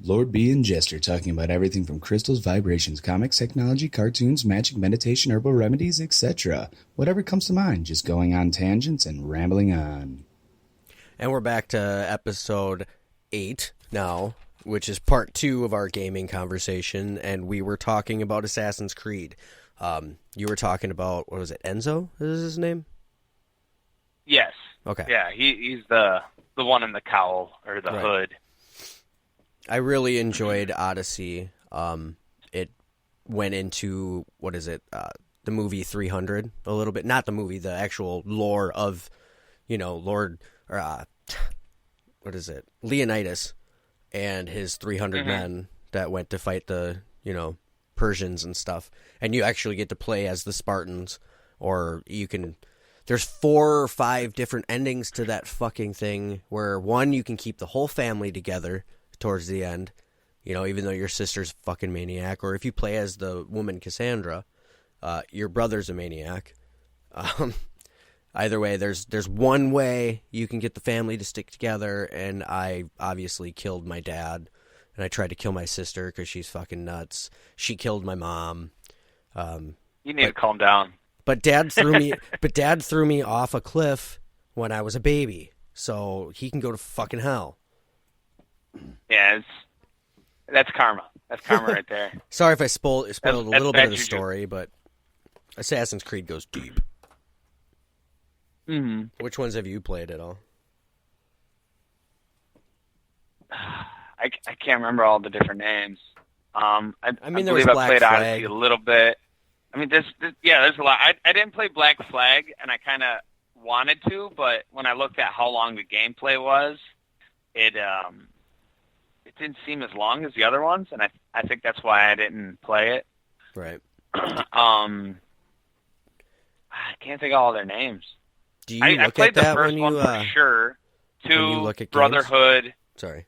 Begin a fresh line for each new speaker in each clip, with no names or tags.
Lord B and Jester talking about everything from crystals, vibrations, comics, technology, cartoons, magic, meditation, herbal remedies, etc. Whatever comes to mind, just going on tangents and rambling on.
And we're back to episode 8 now, which is part 2 of our gaming conversation, and we were talking about Assassin's Creed. You were talking about, what was it, Enzo? Is his name?
Yes.
Okay.
Yeah, he's the one in the cowl, or the hood.
I really enjoyed Odyssey. It went into, what is it, the movie 300 a little bit. Not the movie, the actual lore of, Lord, what is it, Leonidas and his 300 men that went to fight the, Persians and stuff. And you actually get to play as the Spartans, or you can... There's 4 or 5 different endings to that fucking thing, where one, you can keep the whole family together towards the end, even though your sister's a fucking maniac, or if you play as the woman Cassandra, your brother's a maniac. Either way, there's one way you can get the family to stick together, and I obviously killed my dad, and I tried to kill my sister because she's fucking nuts. She killed my mom.
You need to calm down.
But Dad threw me. But Dad threw me off a cliff when I was a baby, so he can go to fucking hell.
Yeah, that's karma. That's karma right there.
Sorry if I spoiled a little bit of the story, but Assassin's Creed goes deep.
Mm-hmm.
Which ones have you played at all?
I can't remember all the different names. I
there was
believe
Black
I played
Flag.
Odyssey a little bit. I mean, there's a lot. I didn't play Black Flag, and I kind of wanted to, but when I looked at how long the gameplay was, it didn't seem as long as the other ones, and I think that's why I didn't play it.
Right.
I can't think of all their names.
Do you
I
look
played
at that
the first
when
one
you
for sure.
when you
2,
look at games?
Brotherhood.
Sorry.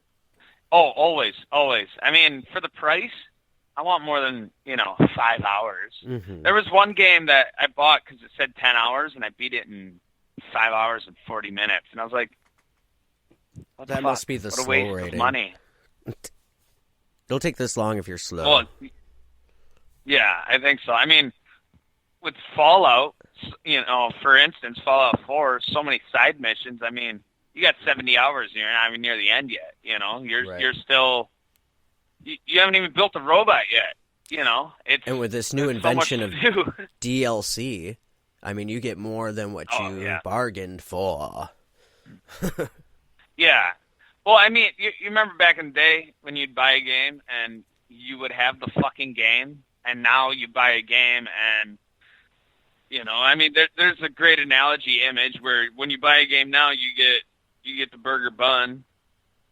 Oh, always. I mean, for the price, I want more than 5 hours.
Mm-hmm.
There was one game that I bought because it said 10 hours, and I beat it in 5 hours and 40 minutes, and I was like, "What the
That
fuck?
must be the
what a
slow
waste
rating.
of money."
It'll take this long if you're slow.
Well, yeah, I think so. I mean, with Fallout, for instance, Fallout 4, so many side missions. I mean, you got 70 hours, and you're not even near the end yet. You're still. You haven't even built a robot yet.
And with this new invention of DLC, I mean, you get more than what you bargained for.
Yeah. Well, I mean, you remember back in the day when you'd buy a game and you would have the fucking game, and now you buy a game and, I mean, there's a great analogy image where when you buy a game now, you get the burger bun,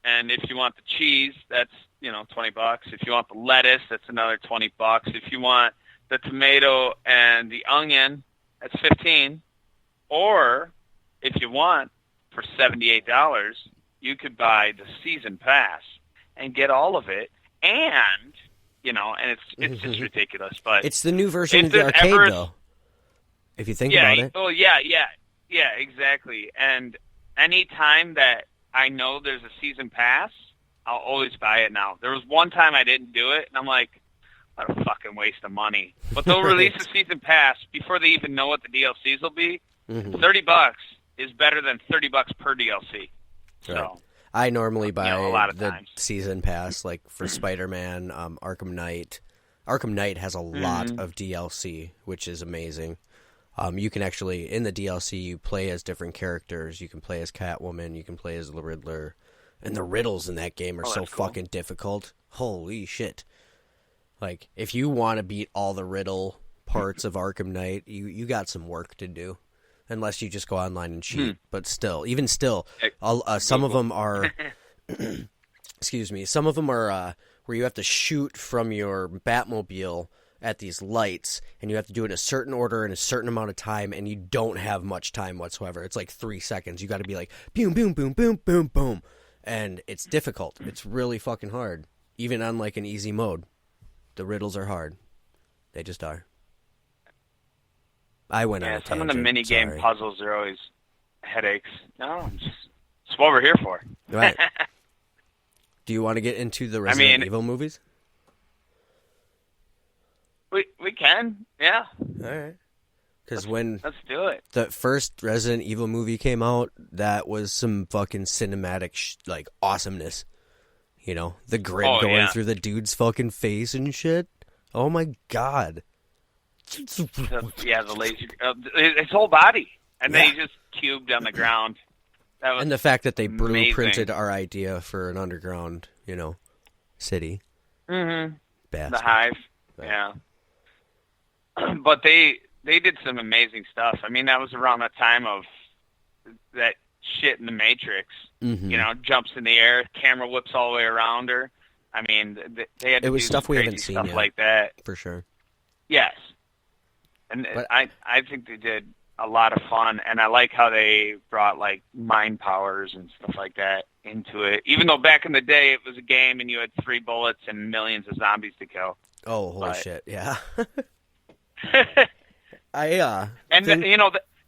and if you want the cheese, that's, $20. If you want the lettuce, that's another $20. If you want the tomato and the onion, that's $15. Or if you want, for $78, you could buy the season pass and get all of it, and and it's just ridiculous. But
it's the new version of the arcade, though. If you think about it.
Oh yeah, exactly. And any time that I know there's a season pass, I'll always buy it now. There was one time I didn't do it, and I'm like, what a fucking waste of money. But they'll release a season pass before they even know what the DLCs will be. $30 is better than $30 per DLC. So
right. I normally buy
a lot of
the
times.
season pass, like for Spider-Man, Arkham Knight. Arkham Knight has a lot of DLC, which is amazing. You can actually, in the DLC, you play as different characters. You can play as Catwoman. You can play as the Riddler. And the riddles in that game are so fucking difficult. Holy shit. Like, if you want to beat all the riddle parts of Arkham Knight, you got some work to do. Unless you just go online and cheat. But still, some of them are... excuse me. Some of them are where you have to shoot from your Batmobile at these lights, and you have to do it in a certain order in a certain amount of time, and you don't have much time whatsoever. It's like 3 seconds. You got to be like, boom, boom, boom, boom, boom, boom. And it's difficult. It's really fucking hard. Even on like an easy mode. The riddles are hard. They just are. I went on a tangent.
Some of the mini-game puzzles are always headaches. No, it's what we're here for.
Right. Do you want to get into the Resident Evil movies?
We can, yeah.
All right. Because
let's do it.
The first Resident Evil movie came out, that was some fucking cinematic awesomeness. You know, the grid going through the dude's fucking face and shit. Oh my god.
The laser, his whole body, and then he just cubed on the ground.
And the fact that they
amazing.
blueprinted our idea for an underground, city.
Mm-hmm.
Bastard.
The Hive, yeah. But they did some amazing stuff. I mean, that was around the time of that shit in the Matrix.
Mm-hmm.
Jumps in the air, camera whips all the way around her. I mean, they had to do
stuff
some
we
crazy
haven't seen
stuff
yet,
like that.
for sure.
Yes, and I think they did a lot of fun, and I like how they brought mind powers and stuff like that into it. Even though back in the day it was a game and you had 3 bullets and millions of zombies to kill.
Oh, holy shit! Yeah.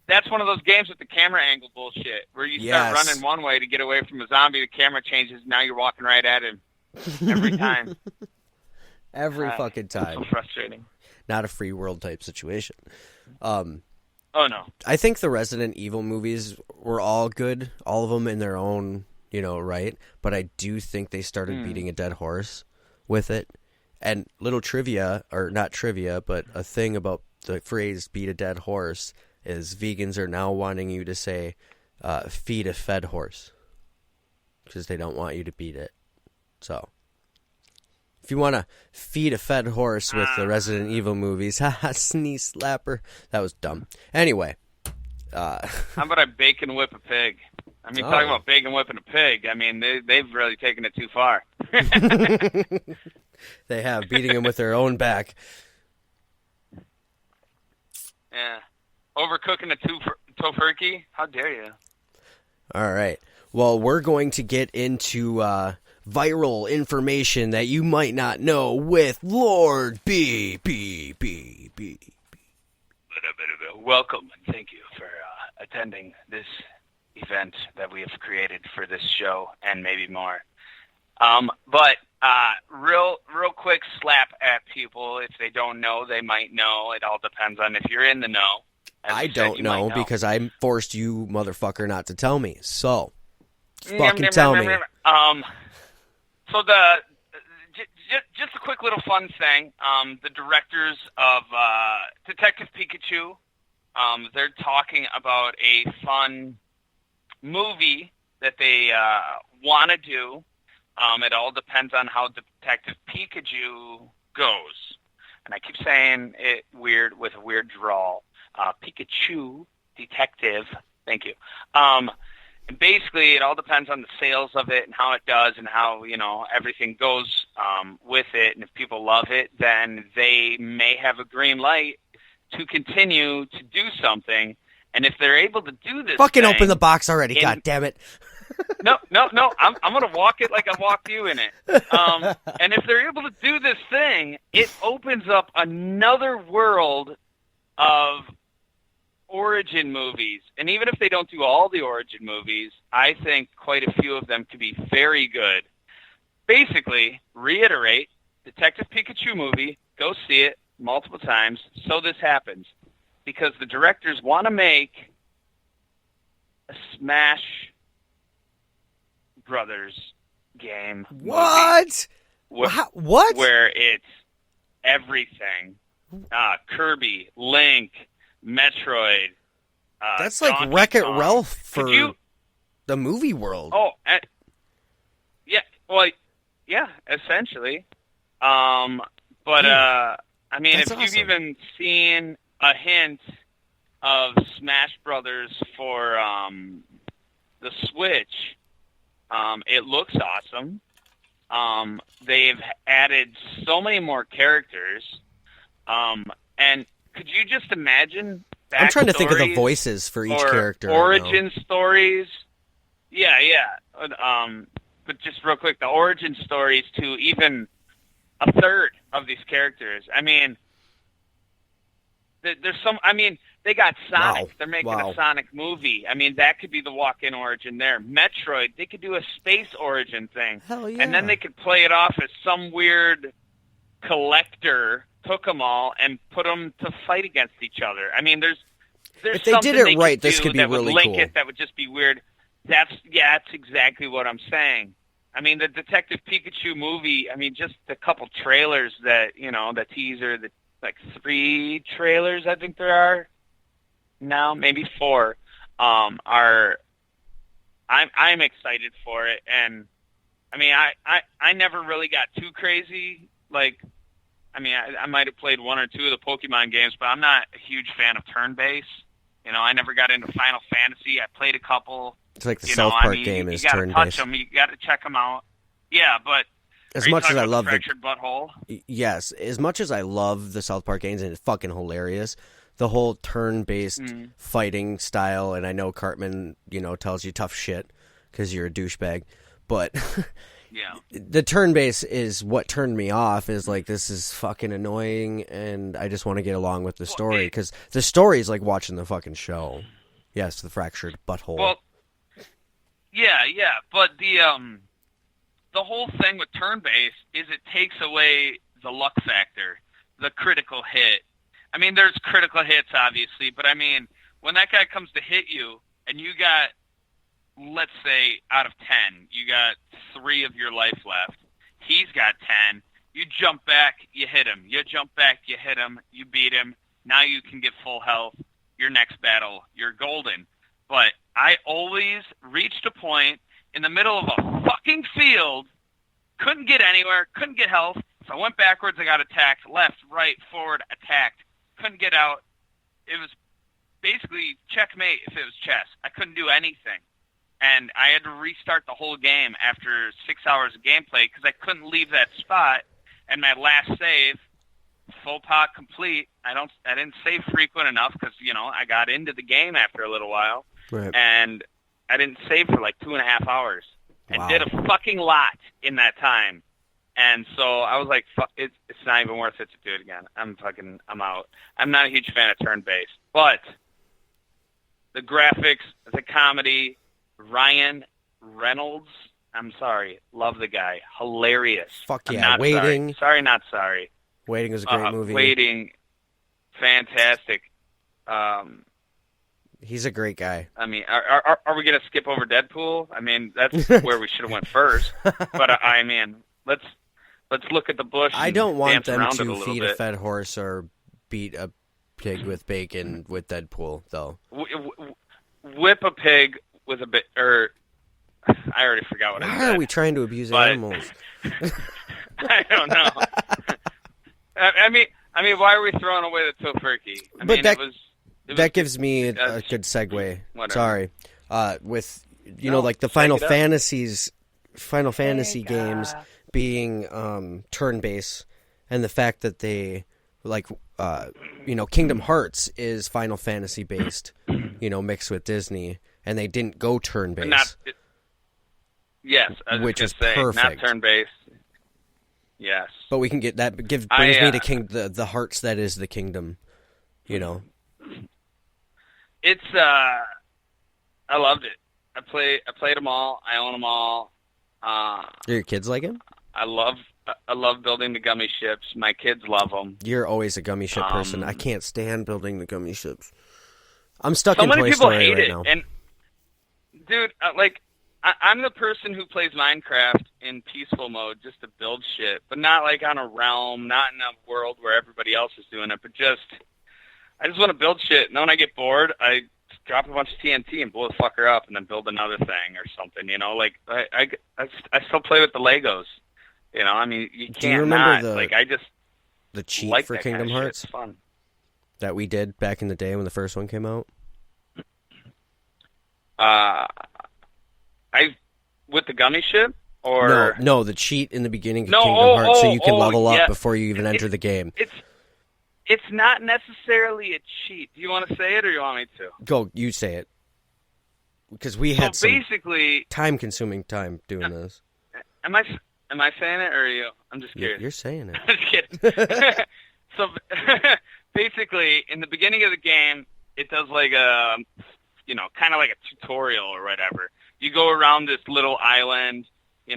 That's one of those games with the camera angle bullshit, where you start running one way to get away from a zombie, the camera changes, now you're walking right at him every time.
Every fucking time.
So frustrating.
Not a free world type situation.
Oh no.
I think the Resident Evil movies were all good, all of them in their own, right? But I do think they started beating a dead horse with it. And little trivia, or not trivia, but a thing about the phrase beat a dead horse is vegans are now wanting you to say feed a fed horse because they don't want you to beat it. So if you want to feed a fed horse with the Resident Evil movies, haha, sneeze slapper. That was dumb. Anyway.
How about I bacon whip a pig? I mean, talking about bacon whipping a pig, I mean, they've really taken it too far.
They have, beating him with their own back.
Yeah. Overcooking a tofurkey? How dare you?
All right. Well, we're going to get into viral information that you might not know with Lord B.
Welcome, and thank you for attending this event that we have created for this show, and maybe more. But real quick slap at people. If they don't know, they might know. It all depends on if you're in the know.
I don't know because I forced you, motherfucker, not to tell me. So, fucking tell me.
So just a quick little fun thing. The directors of Detective Pikachu, they're talking about a fun movie that they want to do. It all depends on how Detective Pikachu goes. And I keep saying it weird with a weird drawl. Pikachu Detective. Thank you. And basically, it all depends on the sales of it and how it does and how, everything goes with it. And if people love it, then they may have a green light to continue to do something. And if they're able to do this
fucking open the box already, god damn it.
No. I'm going to walk it like I walked you in it. And if they're able to do this thing, it opens up another world of origin movies. And even if they don't do all the origin movies, I think quite a few of them could be very good. Basically, reiterate, Detective Pikachu movie, go see it multiple times so this happens. Because the directors want to make a Smash Brothers game.
What? What?
Where it's everything. Kirby, Link, Metroid.
That's like
Donkey
Wreck-It
Kong.
Ralph for the movie world.
Oh, yeah. Well, yeah, essentially. But I mean,
That's
if
awesome.
you've even seen a hint of Smash Brothers for the Switch, it looks awesome. They've added so many more characters. And could you just imagine
I'm trying to think of the
backstories
voices for each
or
character.
origin stories? Yeah. But just real quick, the origin stories to even a third of these characters. I mean, there's some. I mean, They got Sonic.
Wow.
They're making
Wow.
a Sonic movie. I mean, that could be the walk-in origin there. Metroid, they could do a space origin thing.
Hell yeah.
And then they could play it off as some weird collector took them all and put them to fight against each other. I mean, there's
If they
something
did it
they
right,
could
this
do
could be
that
really
would link
cool.
it that would just be weird. That's exactly what I'm saying. I mean, the Detective Pikachu movie, I mean, just a couple trailers that, the teaser, like 3 trailers I think there are now, maybe 4, I'm excited for it. And I mean, I never really got too crazy. Like, I mean, I might have played 1 or 2 of the Pokemon games, but I'm not a huge fan of turn-based. I never got into Final Fantasy. I played a couple.
It's like the South Park game is
turn-based. You got to touch them. You got to check them out. Yeah, but
as much as I love
the fractured butthole.
Yes, as much as I love the South Park games and it's fucking hilarious, the whole turn-based fighting style, and I know Cartman, tells you tough shit because you're a douchebag, but
yeah,
the turn-based is what turned me off. Is like, this is fucking annoying, and I just want to get along with the story because the story is like watching the fucking show. Yes, the fractured butthole.
Well, yeah, but the whole thing with turn-based is it takes away the luck factor, the critical hit. I mean, there's critical hits, obviously, but I mean, when that guy comes to hit you and you got, let's say, out of 10, you got 3 of your life left. He's got 10. You jump back, you hit him. You jump back, you hit him. You beat him. Now you can get full health. Your next battle, you're golden. But I always reached a point in the middle of a fucking field, couldn't get anywhere, couldn't get health. If I went backwards, I got attacked. Left, right, forward, attacked. Couldn't get out. It was basically checkmate if it was chess. I couldn't do anything. And I had to restart the whole game after 6 hours of gameplay because I couldn't leave that spot. And my last save, faux pas complete. I didn't save frequent enough because, I got into the game after a little while.
Right.
And I didn't save for like 2.5 hours. And
Wow.
did a fucking lot in that time. And so I was like, fuck, it's not even worth it to do it again. I'm out. I'm not a huge fan of turn-based. But the graphics, the comedy, Ryan Reynolds, I'm sorry, love the guy. Hilarious.
Fuck
I'm
yeah,
not
Waiting.
Sorry, not sorry.
Waiting was a great movie.
Waiting, fantastic.
He's a great guy.
I mean, are we going to skip over Deadpool? I mean, that's where we should have went first. But I mean, let's look at the bush.
I don't want them
dance around it
to
a
feed
bit.
a fed horse or beat a pig with bacon with Deadpool, though.
Whip a pig with a bit, or I already forgot what I said.
Why are we trying to abuse
But-
animals?
I don't know. I mean, why are we throwing away the Tofurkey? I
But
mean,
that-
it was
That gives me a
that's-
good segue.
whatever.
Sorry. With
No,
like the
shake
Final
it up.
Fantasy games being turn-based, and the fact that they Kingdom Hearts is Final Fantasy based, mixed with Disney, and they didn't go turn-based.
Yes, I was
Which
just
is
gonna say, not
perfect.
turn-based. Yes.
But we can get that. Brings me to the hearts that is the kingdom.
It's I loved it. I played them all. I own them all.
Do your kids like it?
I love building the gummy ships. My kids love them.
You're always a gummy ship person. I can't stand building the gummy ships. I'm stuck
So
in
many
Toy
people
Story
hate
right
it,
now.
and dude, I'm the person who plays Minecraft in peaceful mode just to build shit, but not like on a realm, not in a world where everybody else is doing it, but I just want to build shit. And then when I get bored, I drop a bunch of TNT and blow the fucker up, and then build another thing or something. Like I still play with the Legos. I mean, you can't.
Do you remember
I just
the cheat
like
for
that
Kingdom
kind of shit.
Hearts
It's fun.
that we did back in the day when the first one came out?
With the gummy ship, or
No, the cheat in the beginning of
No,
Kingdom Hearts, so you can level up
yeah.
before you even enter the game.
It's not necessarily a cheat. Do you want to say it, or you want me to?
Go, you say it, because we had
So
some
basically,
time-consuming time doing this.
am I saying it, or are you? I'm just curious.
You're saying it.
I'm just kidding. So basically, in the beginning of the game, it does like a, kind of like a tutorial or whatever. You go around this little island, you're